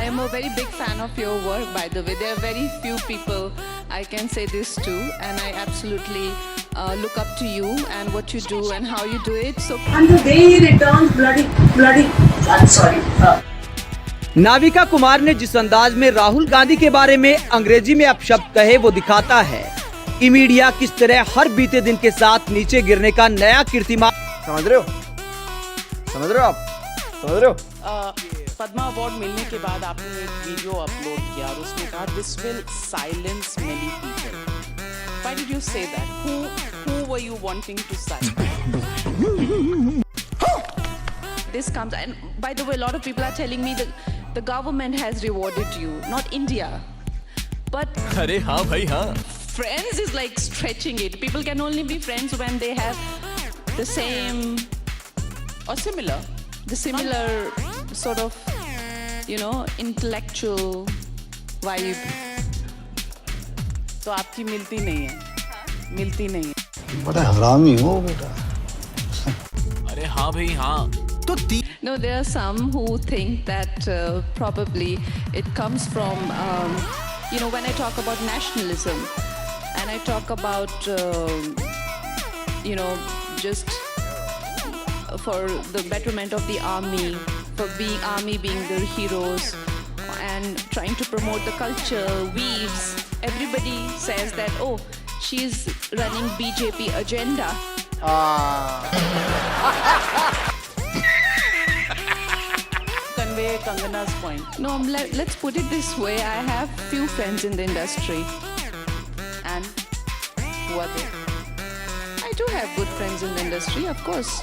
am a very big fan of your work, by the way. There are very few people I can say this to, and I absolutely look up to you and what you do and how you do it. So, and the day he returns, bloody. I'm sorry. Navika Kumar ने जिस अंदाज में राहुल गांधी के बारे में अंग्रेजी में अपशब्द कहे वो दिखाता है कि मीडिया किस तरह हर बीते दिन के साथ नीचे गिरने का नया कीर्तिमान। समझ रहे हो आप? पद्मा अवार्ड मिलने के बाद आपने एक वीडियो अपलोड किया और उसमें कहा this will silence many people. Why did you say that? Who were you wanting to silence? this comes, and by the way, a lot of people are telling me that the government has rewarded you, not India. But अरे हाँ भाई हाँ, friends is like stretching it. People can only be friends when they have the same or similar, the similar sort of, you know, intellectual vibe. तो आपकी मिलती नहीं है। बड़ा हरामी हो बेटा। अरे हाँ भाई हाँ। तो No, there are some who think that probably it comes from, you know, when I talk about nationalism and I talk about, you know, just for the betterment of the army, for army being the heroes and trying to promote the culture, weaves. Everybody says that, oh, she's running BJP agenda. Convey Kangana's point. No, let's put it this way. I have few friends in the industry. And who are they? I do have good friends in the industry, of course.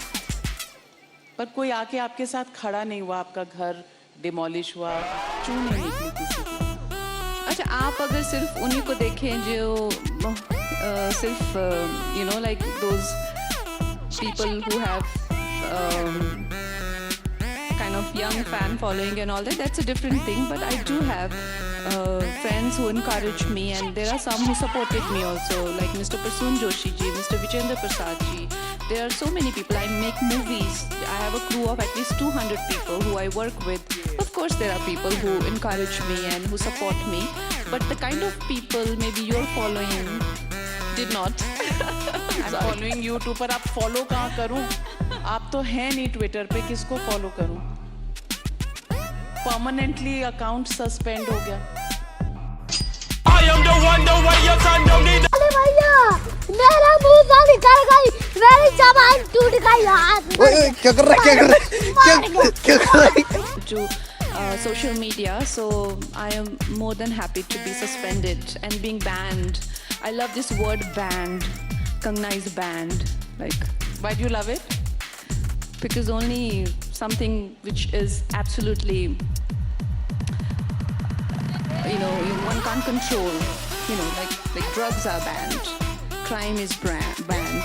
पर कोई आके आपके साथ खड़ा नहीं हुआ, आपका घर डिमोलिश हुआ, क्यों नहीं निकली किसी की? अच्छा, आप अगर सिर्फ उन्हीं को देखें जो सिर्फ you know, like those people who have kind of young fan following and all that, that's a different thing. But I do have friends who encourage me, and there are some who supported me also, like Mr. Prasoon Joshi ji, Mr. Vijayendra Prasad ji. There are so many people. I make movies. I have a crew of at least 200 people who I work with. Of course, there are people who encourage me and who support me. But the kind of people maybe you're following did not. I'm following YouTube, पर आप follow कहाँ करूँ? आप तो हैं नहीं Twitter पे, किसको follow करूँ? Permanently account suspend हो गया। मेरा मुंह से निकल गई, मेरी जबान टूट गई यार। क्या कर रहा है? To social media, so I am more than happy to be suspended and being banned. I love this word banned. Kangana is banned. Like, Why do you love it? because only something which is absolutely, you know, one can't control. You know, like drugs are banned, crime is banned.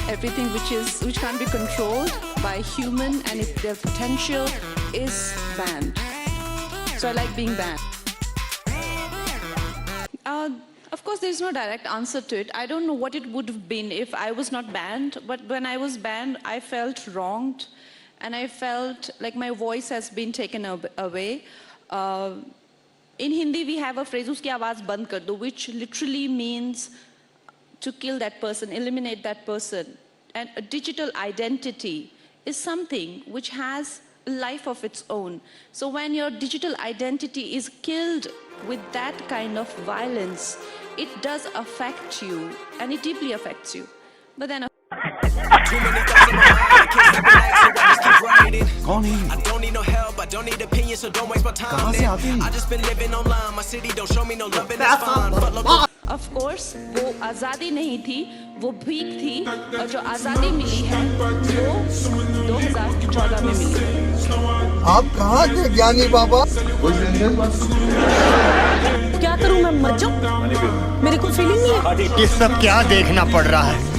Everything which can't be controlled by human and if their potential is banned. So I like being banned. Of course, there is no direct answer to it. I don't know what it would have been if I was not banned. But when I was banned, I felt wronged, and I felt like my voice has been taken away. In Hindi, we have a phrase, "Uski awaaz band kar do," which literally means to kill that person, eliminate that person. And a digital identity is something which has a life of its own. So when your digital identity is killed with that kind of violence, it does affect you, and it deeply affects you. But then कौन है? I don't need no help, I don't need opinions, so don't waste my time. कहाँ से आते हैं? I just been living online, my city don't show me no love, and that's fine. But look, of course, वो आज़ादी नहीं थी, वो भीख थी, और जो आज़ादी मिली है वो 2014 में मिली। आप कहाँ थे ज्ञानी बाबा? क्या करूं मैं, मर जाऊं? मेरे को फीलिंग नहीं है। ये सब क्या देखना पड़ रहा है?